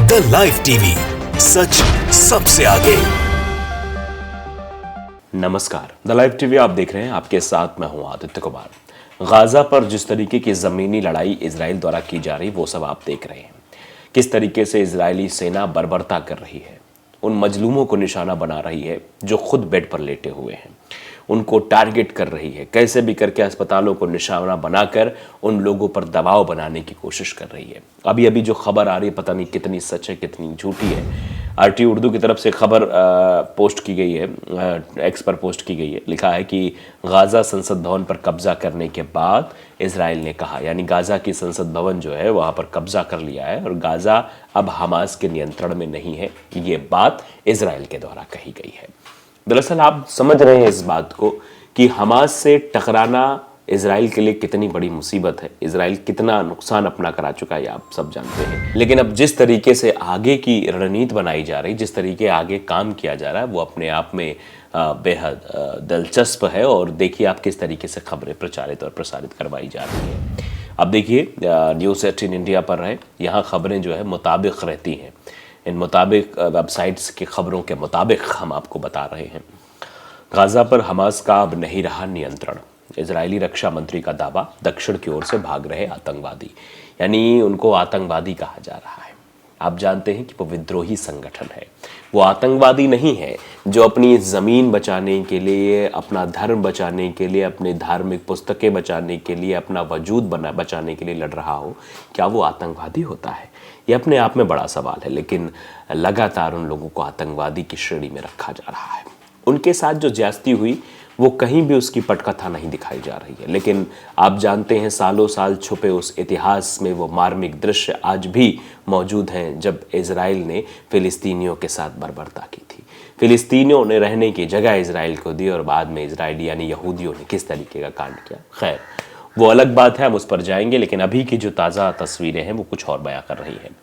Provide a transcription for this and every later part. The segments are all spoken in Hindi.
द लाइव टीवी, सच सबसे आगे। नमस्कार, द लाइव टीवी आप देख रहे हैं। आपके साथ मैं हूं आदित्य कुमार। गाजा पर जिस तरीके की जमीनी लड़ाई इजराइल द्वारा की जा रही वो सब आप देख रहे हैं। किस तरीके से इजरायली सेना बर्बरता कर रही है, उन मजलूमों को निशाना बना रही है जो खुद बेड पर लेटे हुए हैं, उनको टारगेट कर रही है। कैसे भी करके अस्पतालों को निशाना बनाकर उन लोगों पर दबाव बनाने की कोशिश कर रही है। अभी अभी जो खबर आ रही है, पता नहीं कितनी सच है कितनी झूठी है। आरटी उर्दू की तरफ से खबर पोस्ट की गई है, एक्स पर पोस्ट की गई है। लिखा है कि गाजा संसद भवन पर कब्जा करने के बाद इजराइल ने कहा, यानी गाजा की संसद भवन जो है वहां पर कब्जा कर लिया है और गाजा अब हमास के नियंत्रण में नहीं है। ये बात इजराइल के द्वारा कही गई है। दरअसल आप समझ रहे हैं इस बात को कि हमास से टकराना इजराइल के लिए कितनी बड़ी मुसीबत है, इजराइल कितना नुकसान अपना करा चुका है, आप सब जानते हैं। लेकिन अब जिस तरीके से आगे की रणनीति बनाई जा रही, जिस तरीके आगे काम किया जा रहा है, वो अपने आप में बेहद दिलचस्प है। और देखिए आप किस तरीके से खबरें प्रचारित और प्रसारित करवाई जा रही है। अब देखिए न्यूज़ 18 इंडिया पर है, यहाँ खबरें जो है मुताबिक रहती हैं। इन मुताबिक वेबसाइट्स की खबरों के मुताबिक हम आपको बता रहे हैं। गाजा पर हमास का अब नहीं रहा नियंत्रण। इजरायली रक्षा मंत्री का दावा, दक्षिण की ओर से भाग रहे आतंकवादी, यानी उनको आतंकवादी कहा जा रहा है। आप जानते हैं कि वो विद्रोही संगठन है। वो आतंकवादी नहीं है जो अपनी ज़मीन बचाने के लिए, अपना धर्म बचाने के लिए, अपनी धार्मिक पुस्तकें बचाने के लिए, अपना वजूद बचाने के लिए लड़ रहा हो। क्या वो आतंकवादी होता है? ये अपने आप में बड़ा सवाल है। लेकिन लगातार उन लोगों को आतंकवादी की श्रेणी में रखा जा रहा है। उनके साथ जो ज्यादती हुई वो कहीं भी उसकी पटकथा नहीं दिखाई जा रही है। लेकिन आप जानते हैं सालों साल छुपे उस इतिहास में वो मार्मिक दृश्य आज भी मौजूद हैं जब इजराइल ने फिलिस्तीनियों के साथ बर्बरता की थी। फिलिस्तीनियों ने रहने की जगह इजराइल को दी और बाद में इजरायली यानी यहूदियों ने किस तरीके का कांड किया। खैर वो अलग बात है, हम उस पर जाएंगे। लेकिन अभी की जो ताज़ा तस्वीरें हैं वो कुछ और बयां कर रही हैं।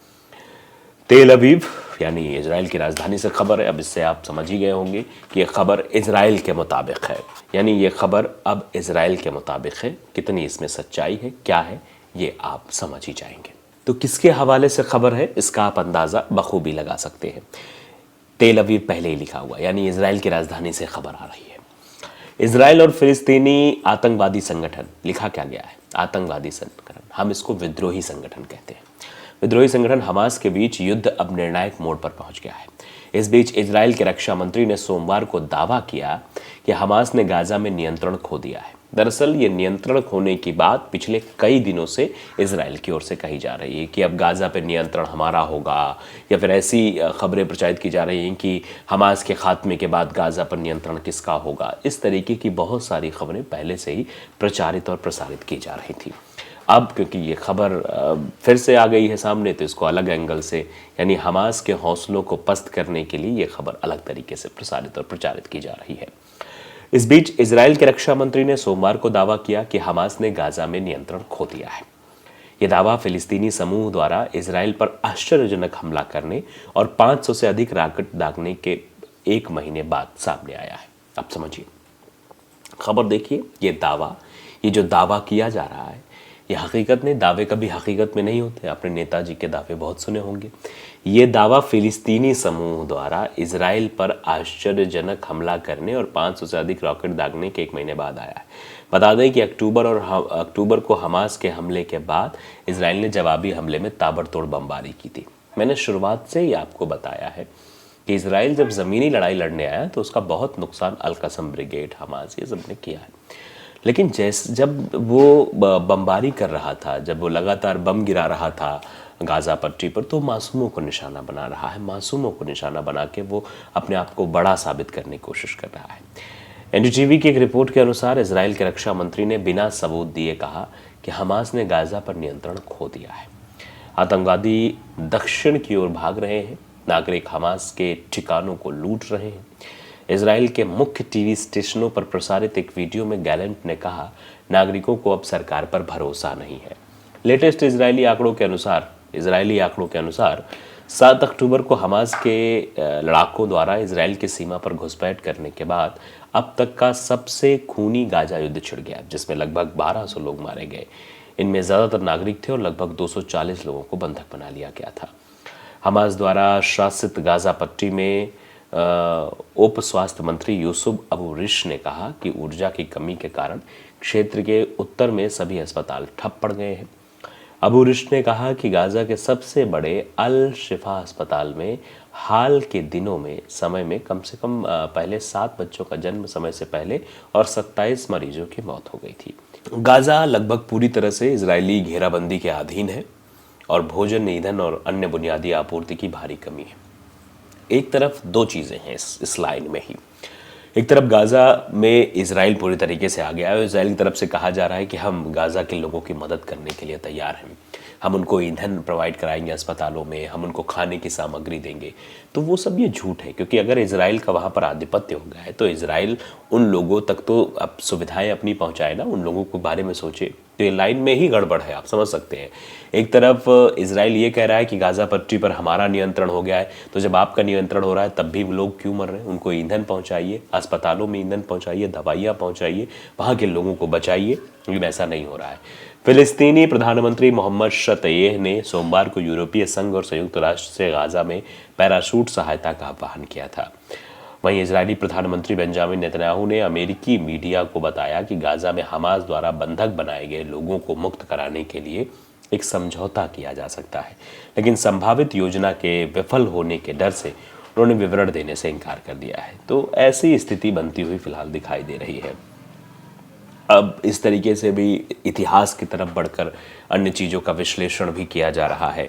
तेल अवीव यानी इजराइल की राजधानी से खबर है। अब इससे आप समझ ही गए होंगे कि यह खबर इजराइल के मुताबिक है, यानी ये खबर अब इजराइल के मुताबिक है। कितनी इसमें सच्चाई है, क्या है, ये आप समझ ही जाएंगे। तो किसके हवाले से खबर है इसका आप अंदाज़ा बखूबी लगा सकते हैं। तेल अवीव पहले ही लिखा हुआ, यानी इजराइल की राजधानी से खबर आ रही है। इजराइल और फिलिस्तीनी आतंकवादी संगठन, लिखा क्या गया है, आतंकवादी संगठन, हम इसको विद्रोही संगठन कहते हैं। विद्रोही संगठन हमास के बीच युद्ध अब निर्णायक मोड़ पर पहुंच गया है। इस बीच इजराइल के रक्षा मंत्री ने सोमवार को दावा किया कि हमास ने गाजा में नियंत्रण खो दिया है। दरअसल ये नियंत्रण खोने की बात पिछले कई दिनों से इजराइल की ओर से कही जा रही है कि अब गाजा पर नियंत्रण हमारा होगा, या फिर ऐसी खबरें प्रचारित की जा रही हैं कि हमास के खात्मे के बाद गाजा पर नियंत्रण किसका होगा। इस तरीके की बहुत सारी खबरें पहले से ही प्रचारित और प्रसारित की जा रही थी। अब क्योंकि ये खबर फिर से आ गई है सामने, तो इसको अलग एंगल से, यानी हमास के हौसलों को पस्त करने के लिए ये खबर अलग तरीके से प्रसारित और प्रचारित की जा रही है। इस बीच इजराइल के रक्षा मंत्री ने सोमवार को दावा किया कि हमास ने गाजा में नियंत्रण खो दिया है। यह दावा फिलिस्तीनी समूह द्वारा इजराइल पर आश्चर्यजनक हमला करने और 500 से अधिक रॉकेट दागने के 1 महीने बाद सामने आया है। अब समझिए खबर, देखिए ये जो दावा किया जा रहा है, ये हकीकत नहीं। दावे कभी हकीकत में नहीं होते। आपने नेताजी के दावे बहुत सुने होंगे। ये दावा फिलिस्तीनी समूह द्वारा इजराइल पर आश्चर्यजनक हमला करने और 500 से अधिक रॉकेट दागने के 1 महीने बाद आया है। बता दें कि अक्टूबर को हमास के हमले के बाद इजराइल ने जवाबी हमले में ताबड़तोड़ बमबारी की थी। मैंने शुरुआत से ही आपको बताया है कि इजराइल जब ज़मीनी लड़ाई लड़ने आया तो उसका बहुत नुकसान अल-कसम ब्रिगेड, हमास, ये सब ने किया है। लेकिन जब वो बमबारी कर रहा था, जब वो लगातार बम गिरा रहा था गाजा पट्टी पर, तो मासूमों को निशाना बना रहा है। मासूमों को निशाना बना के वो अपने आप को बड़ा साबित करने की कोशिश कर रहा है। एनडीटीवी की एक रिपोर्ट के अनुसार इजराइल के रक्षा मंत्री ने बिना सबूत दिए कहा कि हमास ने गाजा पर नियंत्रण खो दिया है। आतंकवादी दक्षिण की ओर भाग रहे हैं, नागरिक हमास के ठिकानों को लूट रहे हैं। इजराइल के मुख्य टीवी स्टेशनों पर प्रसारित एक वीडियो में गैलेंट ने कहा, नागरिकों को अब सरकार पर भरोसा नहीं है। लेटेस्ट इजरायली आंकड़ों के अनुसार 7 अक्टूबर को हमास के लड़ाकों द्वारा इजराइल की सीमा पर घुसपैठ करने के बाद अब तक का सबसे खूनी गाजा युद्ध छिड़ गया, जिसमें लगभग 1200 लोग मारे गए। इनमें ज़्यादातर नागरिक थे और लगभग 240 लोगों को बंधक बना लिया गया था। हमास द्वारा शासित गाजा पट्टी में उप स्वास्थ्य मंत्री यूसुफ अबू रिश ने कहा कि ऊर्जा की कमी के कारण क्षेत्र के उत्तर में सभी अस्पताल ठप पड़ गए हैं। अबू रिश ने कहा कि गाजा के सबसे बड़े अल शिफा अस्पताल में हाल के दिनों में समय में कम से कम पहले 7 बच्चों का जन्म समय से पहले और 27 मरीजों की मौत हो गई थी। गाजा लगभग पूरी तरह से इजरायली घेराबंदी के अधीन है और भोजन, ईंधन और अन्य बुनियादी आपूर्ति की भारी कमी है। एक तरफ दो चीज़ें हैं इस लाइन में ही। एक तरफ गाजा में इजराइल पूरी तरीके से आ गया है। इजराइल की तरफ से कहा जा रहा है कि हम गाजा के लोगों की मदद करने के लिए तैयार हैं, हम उनको ईंधन प्रोवाइड कराएंगे अस्पतालों में, हम उनको खाने की सामग्री देंगे। तो वो सब ये झूठ है, क्योंकि अगर इजराइल का वहाँ पर आधिपत्य हो गया है तो इजराइल उन लोगों तक तो अब सुविधाएं अपनी पहुँचाए ना, उन लोगों के बारे में सोचे। तो ये लाइन में ही गड़बड़ है, आप समझ सकते हैं। एक तरफ इजराइल ये कह रहा है कि गाजा पट्टी पर हमारा नियंत्रण हो गया है, तो जब आपका नियंत्रण हो रहा है तब भी लोग क्यों मर रहे हैं? उनको ईंधन पहुंचाइए, अस्पतालों में ईंधन पहुंचाइए, दवाइयाँ पहुंचाइए, वहाँ के लोगों को बचाइए। लेकिन ऐसा नहीं हो रहा है। फिलिस्तीनी प्रधानमंत्री मोहम्मद शतयेह ने सोमवार को यूरोपीय संघ और संयुक्त राष्ट्र से गाजा में पैराशूट सहायता का आह्वान किया था। वहीं इजरायली प्रधानमंत्री बेंजामिन नेतन्याहू ने अमेरिकी मीडिया को बताया कि गाजा में हमास द्वारा बंधक बनाए गए लोगों को मुक्त कराने के लिए एक समझौता किया जा सकता है, लेकिन संभावित योजना के विफल होने के डर से उन्होंने विवरण देने से इनकार कर दिया है। तो ऐसी स्थिति बनती हुई फिलहाल दिखाई दे रही है। अब इस तरीके से भी इतिहास की तरफ बढ़कर अन्य चीज़ों का विश्लेषण भी किया जा रहा है।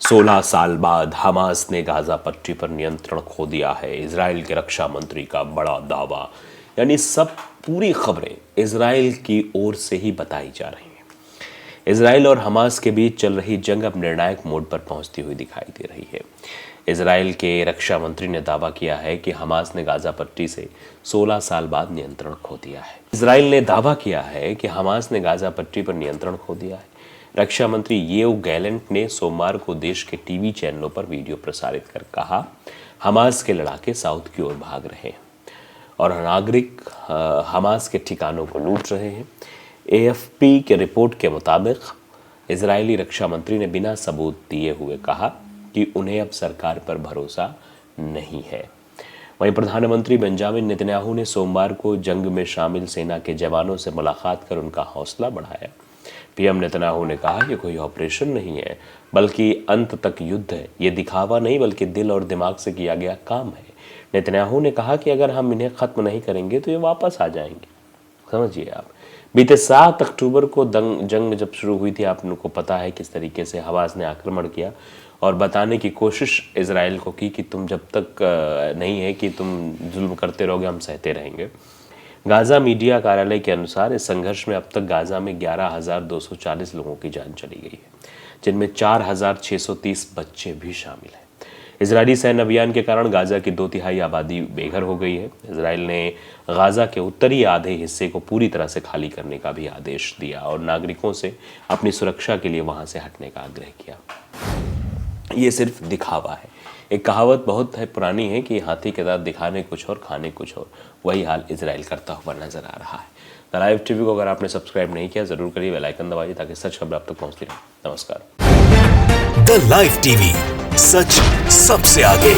16 साल बाद हमास ने गाजा पट्टी पर नियंत्रण खो दिया है, इजराइल के रक्षा मंत्री का बड़ा दावा। यानी सब पूरी खबरें इजराइल की ओर से ही बताई जा रही हैं। इजराइल और हमास के बीच चल रही जंग अब निर्णायक मोड पर पहुंचती हुई दिखाई दे रही है। इजराइल के रक्षा मंत्री ने दावा किया है कि हमास ने गाजा पट्टी से 16 साल बाद नियंत्रण खो दिया है। इजराइल ने दावा किया है कि हमास ने गाजा पट्टी पर नियंत्रण खो दिया है। रक्षा मंत्री येव गैलेंट ने सोमवार को देश के टीवी चैनलों पर वीडियो प्रसारित कर कहा, हमास के लड़ाके साउथ की ओर भाग रहे हैं और नागरिक हमास के ठिकानों को लूट रहे हैं। एएफपी के रिपोर्ट के मुताबिक इजरायली रक्षा मंत्री ने बिना सबूत दिए हुए कहा कि उन्हें अब सरकार पर भरोसा नहीं है। वहीं प्रधानमंत्री बेंजामिन नेतन्याहू ने सोमवार को जंग में शामिल सेना के जवानों से मुलाकात कर उनका हौसला बढ़ाया। पीएम नेतन्याहू ने कहा कि कोई ऑपरेशन नहीं है, बल्कि अंत तक युद्ध है। ये दिखावा नहीं, बल्कि दिल और दिमाग से किया गया काम है। नेतन्याहू ने कहा कि अगर हम इन्हें खत्म नहीं करेंगे तो ये वापस आ जाएंगे। समझिए आप, बीते 7 अक्टूबर को जंग जब शुरू हुई थी, आप लोगों को पता है किस तरीके से हमास ने आक्रमण किया और बताने की कोशिश इजराइल को की कि तुम जब तक नहीं है कि तुम जुल्म करते रहोगे, हम सहते रहेंगे। गाजा मीडिया कार्यालय के अनुसार इस संघर्ष में अब तक गाजा में 11,240 लोगों की जान चली गई है, जिनमें 4,630 बच्चे भी शामिल हैं। इजरायली सैन्य अभियान के कारण गाजा की 2/3 आबादी बेघर हो गई है। इजराइल ने गाजा के उत्तरी आधे हिस्से को पूरी तरह से खाली करने का भी आदेश दिया और नागरिकों से अपनी सुरक्षा के लिए वहां से हटने का आग्रह किया। ये सिर्फ दिखावा है। एक कहावत बहुत है पुरानी है कि हाथी के दांत दिखाने कुछ और, खाने कुछ और। वही हाल इजराइल करता हुआ नजर आ रहा है। द लाइव टीवी को अगर आपने सब्सक्राइब नहीं किया, जरूर करिए, बेल आइकन दबाइए ताकि सच खबर आप तक पहुंचती रहे। नमस्कार। द लाइव टीवी, सच सबसे आगे।